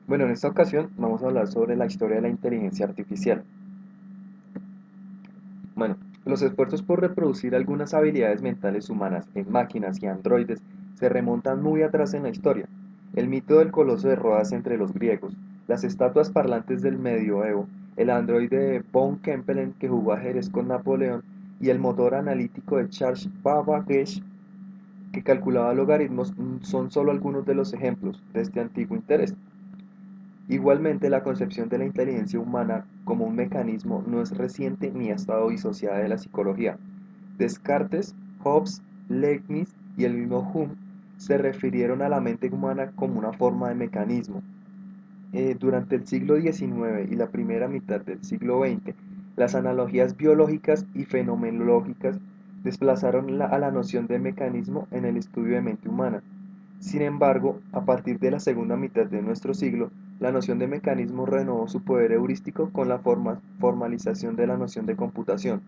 Bueno, en esta ocasión vamos a hablar sobre la historia de la inteligencia artificial. Bueno, los esfuerzos por reproducir algunas habilidades mentales humanas en máquinas y androides se remontan muy atrás en la historia. El mito del coloso de Rodas entre los griegos, las estatuas parlantes del medioevo, el androide de von Kempelen que jugó ajedrez con Napoleón y el motor analítico de Charles Babbage que calculaba logaritmos son solo algunos de los ejemplos de este antiguo interés. Igualmente, la concepción de la inteligencia humana como un mecanismo no es reciente ni ha estado disociada de la psicología. Descartes, Hobbes, Leibniz y el mismo Hume se refirieron a la mente humana como una forma de mecanismo. Durante el siglo XIX y la primera mitad del siglo XX, las analogías biológicas y fenomenológicas desplazaron a la noción de mecanismo en el estudio de mente humana. Sin embargo, a partir de la segunda mitad de nuestro siglo, la noción de mecanismo renovó su poder heurístico con la formalización de la noción de computación.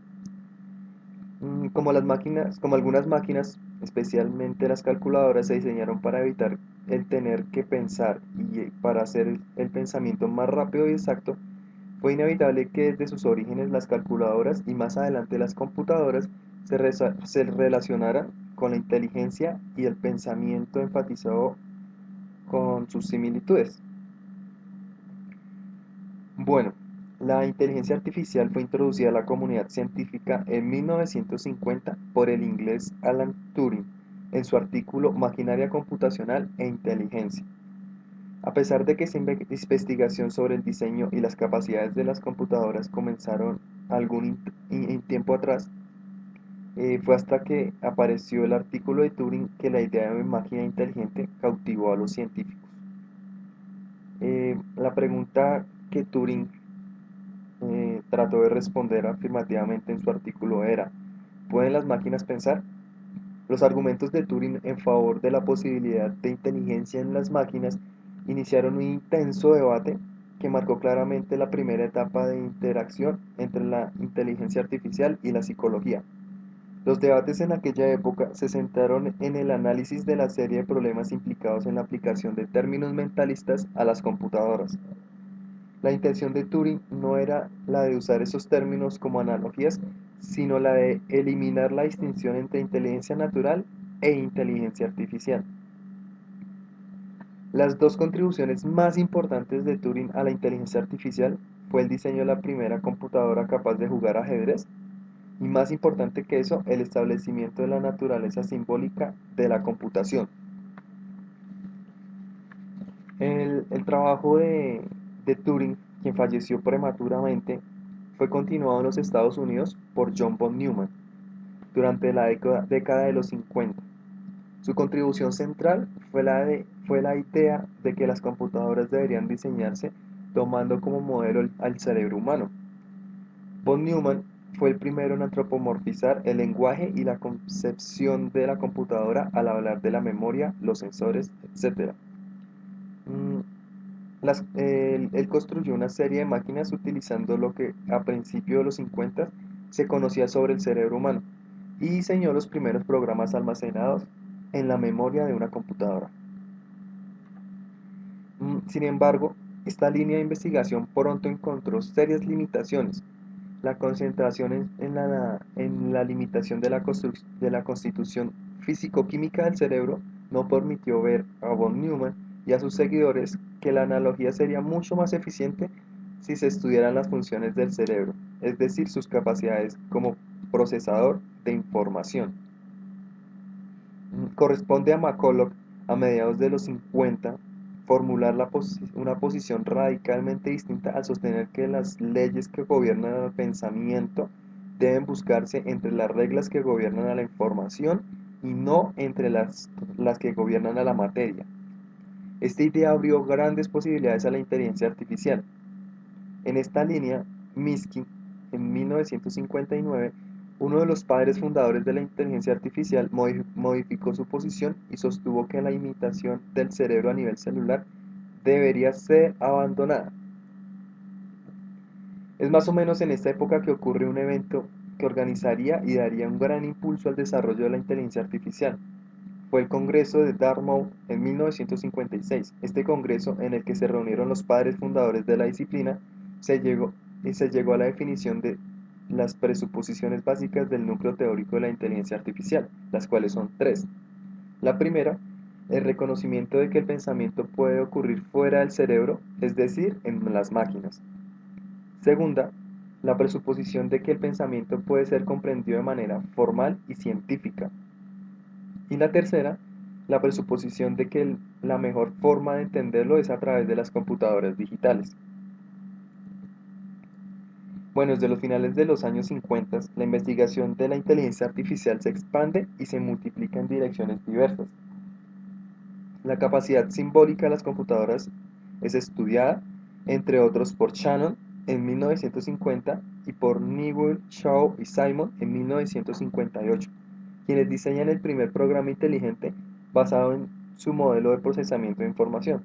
Como algunas máquinas, especialmente las calculadoras, se diseñaron para evitar el tener que pensar y para hacer el pensamiento más rápido y exacto, fue inevitable que desde sus orígenes las calculadoras y más adelante las computadoras se relacionaran con la inteligencia y el pensamiento enfatizado con sus similitudes. Bueno, la inteligencia artificial fue introducida a la comunidad científica en 1950 por el inglés Alan Turing en su artículo Maquinaria computacional e inteligencia. A pesar de que esta investigación sobre el diseño y las capacidades de las computadoras comenzaron algún tiempo atrás, fue hasta que apareció el artículo de Turing que la idea de una máquina inteligente cautivó a los científicos. La pregunta que Turing trató de responder afirmativamente en su artículo era: ¿pueden las máquinas pensar? Los argumentos de Turing en favor de la posibilidad de inteligencia en las máquinas iniciaron un intenso debate que marcó claramente la primera etapa de interacción entre la inteligencia artificial y la psicología. Los debates en aquella época se centraron en el análisis de la serie de problemas implicados en la aplicación de términos mentalistas a las computadoras. La intención de Turing no era la de usar esos términos como analogías, sino la de eliminar la distinción entre inteligencia natural e inteligencia artificial. Las dos contribuciones más importantes de Turing a la inteligencia artificial fue el diseño de la primera computadora capaz de jugar ajedrez y, más importante que eso, el establecimiento de la naturaleza simbólica de la computación. El trabajo de Turing, quien falleció prematuramente, fue continuado en los Estados Unidos por John von Neumann durante la década de los 50. Su contribución central fue la idea de que las computadoras deberían diseñarse tomando como modelo al cerebro humano. Von Neumann fue el primero en antropomorfizar el lenguaje y la concepción de la computadora al hablar de la memoria, los sensores, etc. Mm, él construyó una serie de máquinas utilizando lo que a principios de los 50 se conocía sobre el cerebro humano y diseñó los primeros programas almacenados en la memoria de una computadora. Sin embargo, esta línea de investigación pronto encontró serias limitaciones. La concentración en la limitación de la constitución físico-química del cerebro no permitió ver a von Neumann y a sus seguidores que la analogía sería mucho más eficiente si se estudiaran las funciones del cerebro, es decir, sus capacidades como procesador de información. Corresponde a McCulloch, a mediados de los 50, formular una posición radicalmente distinta al sostener que las leyes que gobiernan al pensamiento deben buscarse entre las reglas que gobiernan a la información y no entre las que gobiernan a la materia. Esta idea abrió grandes posibilidades a la inteligencia artificial. En esta línea, Minsky, en 1959, uno de los padres fundadores de la inteligencia artificial, modificó su posición y sostuvo que la imitación del cerebro a nivel celular debería ser abandonada. Es más o menos en esta época que ocurre un evento que organizaría y daría un gran impulso al desarrollo de la inteligencia artificial. fue el Congreso de Dartmouth en 1956. Este congreso, en el que se reunieron los padres fundadores de la disciplina, se llegó a la definición de las presuposiciones básicas del núcleo teórico de la inteligencia artificial, las cuales son tres. La primera, el reconocimiento de que el pensamiento puede ocurrir fuera del cerebro, es decir, en las máquinas. Segunda, la presuposición de que el pensamiento puede ser comprendido de manera formal y científica. Y la tercera, la presuposición de que la mejor forma de entenderlo es a través de las computadoras digitales. Bueno, desde los finales de los años 50, la investigación de la inteligencia artificial se expande y se multiplica en direcciones diversas. La capacidad simbólica de las computadoras es estudiada, entre otros, por Shannon en 1950 y por Newell, Shaw y Simon en 1958, quienes diseñan el primer programa inteligente basado en su modelo de procesamiento de información.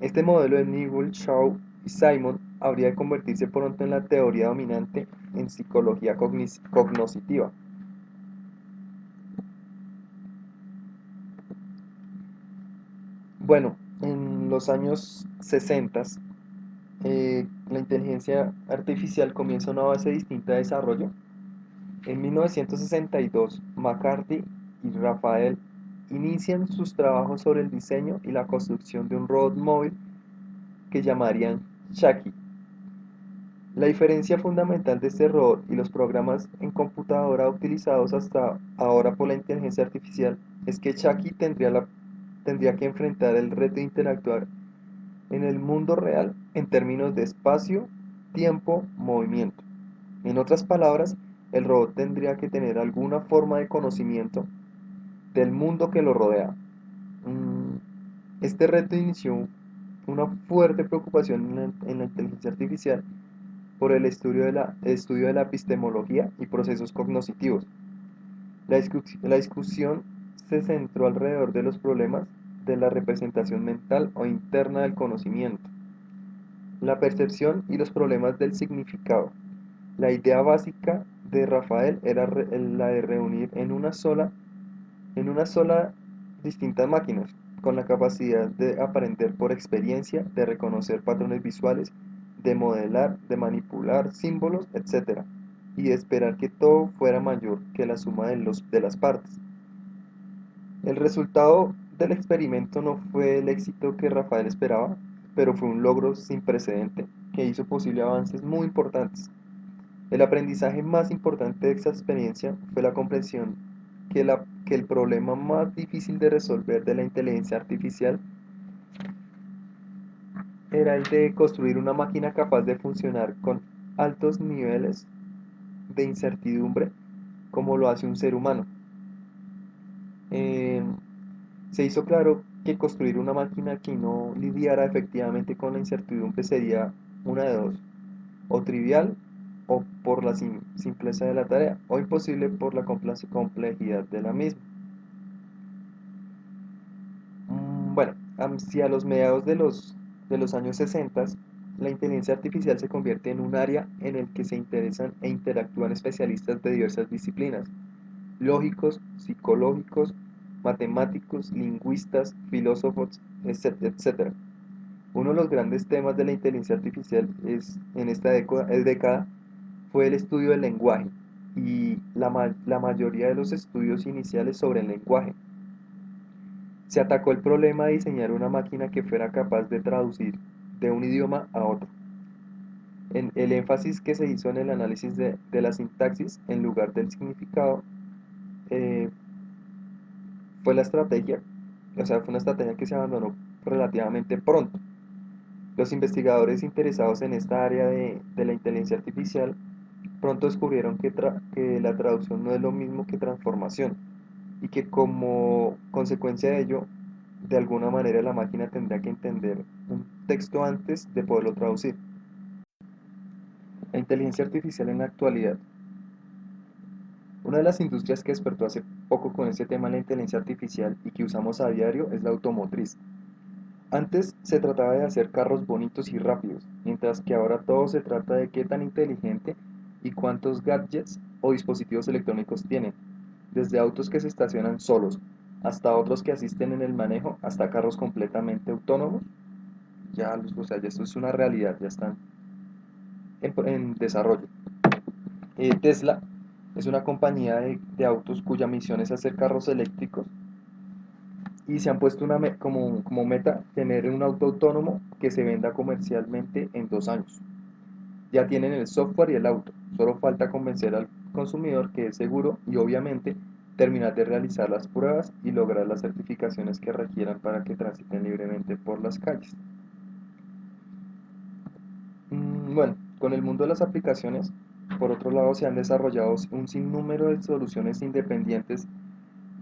Este modelo de Newell, Shaw y Simon habría de convertirse pronto en la teoría dominante en psicología cognoscitiva. Bueno, en los años 60, la inteligencia artificial comienza una base distinta de desarrollo. En 1962, McCarthy y Raphael inician sus trabajos sobre el diseño y la construcción de un robot móvil que llamarían Chucky. La diferencia fundamental de este robot y los programas en computadora utilizados hasta ahora por la inteligencia artificial es que Chucky tendría que enfrentar el reto de interactuar en el mundo real en términos de espacio, tiempo, movimiento. En otras palabras, el robot tendría que tener alguna forma de conocimiento del mundo que lo rodea. Este reto inició una fuerte preocupación en la inteligencia artificial por el estudio de la epistemología y procesos cognitivos. La discusión se centró alrededor de los problemas de la representación mental o interna del conocimiento, la percepción y los problemas del significado. La idea básica de Rafael era la de reunir en una sola distintas máquinas, con la capacidad de aprender por experiencia, de reconocer patrones visuales, de modelar, de manipular símbolos, etc. Y de esperar que todo fuera mayor que la suma de las partes. El resultado del experimento no fue el éxito que Rafael esperaba, pero fue un logro sin precedente que hizo posible avances muy importantes. El aprendizaje más importante de esta experiencia fue la comprensión que el problema más difícil de resolver de la inteligencia artificial era el de construir una máquina capaz de funcionar con altos niveles de incertidumbre como lo hace un ser humano. Eh, Se hizo claro que construir una máquina que no lidiara efectivamente con la incertidumbre sería una de dos: o trivial o por la simpleza de la tarea, o imposible por la complejidad de la misma. Bueno, hacia los mediados de los años 60, la inteligencia artificial se convierte en un área en el que se interesan e interactúan especialistas de diversas disciplinas: lógicos, psicológicos, matemáticos, lingüistas, filósofos, etc. Uno de los grandes temas de la inteligencia artificial en esta década fue el estudio del lenguaje y la mayoría de los estudios iniciales sobre el lenguaje. Se atacó el problema de diseñar una máquina que fuera capaz de traducir de un idioma a otro. El énfasis que se hizo en el análisis de la sintaxis en lugar del significado eh, fue la estrategia, o sea, fue una estrategia que se abandonó relativamente pronto. Los investigadores interesados en esta área de la inteligencia artificial pronto descubrieron que la traducción no es lo mismo que transformación, y que como consecuencia de ello, de alguna manera la máquina tendrá que entender un texto antes de poderlo traducir. La inteligencia artificial en la actualidad. Una de las industrias que despertó hace poco con este tema de la inteligencia artificial y que usamos a diario es la automotriz. Antes se trataba de hacer carros bonitos y rápidos, mientras que ahora todo se trata de qué tan inteligente y cuántos gadgets o dispositivos electrónicos tienen, desde autos que se estacionan solos, hasta otros que asisten en el manejo, hasta carros completamente autónomos. Ya, o sea, ya esto es una realidad, ya están en desarrollo. Tesla es una compañía de autos cuya misión es hacer carros eléctricos y se han puesto como meta tener un auto autónomo que se venda comercialmente en 2 años. Ya tienen el software y el auto, solo falta convencer al consumidor que es seguro y obviamente terminar de realizar las pruebas y lograr las certificaciones que requieran para que transiten libremente por las calles. Bueno, con el mundo de las aplicaciones, por otro lado, se han desarrollado un sinnúmero de soluciones independientes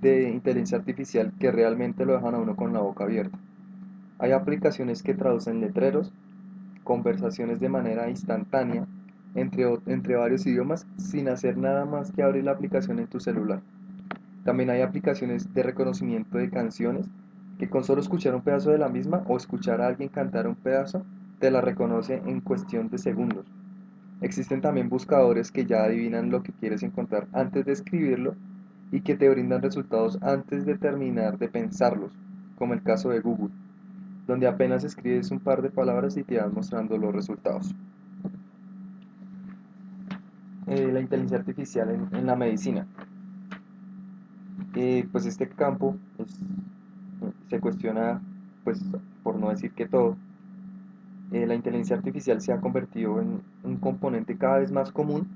de inteligencia artificial que realmente lo dejan a uno con la boca abierta. Hay aplicaciones que traducen letreros, conversaciones de manera instantánea, entre varios idiomas, sin hacer nada más que abrir la aplicación en tu celular. También hay aplicaciones de reconocimiento de canciones que con solo escuchar un pedazo de la misma o escuchar a alguien cantar un pedazo, te la reconoce en cuestión de segundos. Existen también buscadores que ya adivinan lo que quieres encontrar antes de escribirlo y que te brindan resultados antes de terminar de pensarlos, como el caso de Google, donde apenas escribes un par de palabras y te van mostrando los resultados. La inteligencia artificial en la medicina. Pues este campo se cuestiona, pues por no decir que todo, la inteligencia artificial se ha convertido en un componente cada vez más común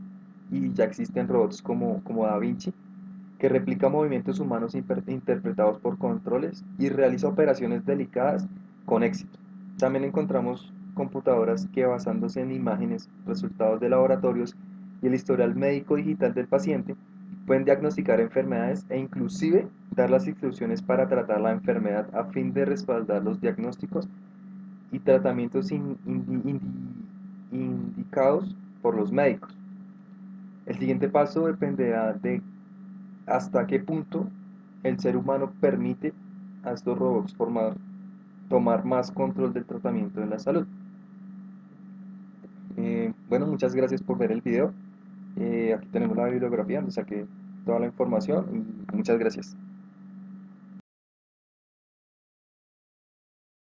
y ya existen robots como Da Vinci que replica movimientos humanos interpretados por controles y realiza operaciones delicadas con éxito. También encontramos computadoras que basándose en imágenes, resultados de laboratorios y el historial médico digital del paciente, pueden diagnosticar enfermedades e inclusive dar las instrucciones para tratar la enfermedad a fin de respaldar los diagnósticos y tratamientos indicados por los médicos. El siguiente paso dependerá de hasta qué punto el ser humano permite a estos robots tomar más control del tratamiento de la salud. Bueno, muchas gracias por ver el video. Aquí tenemos la bibliografía donde saqué toda la información y muchas gracias.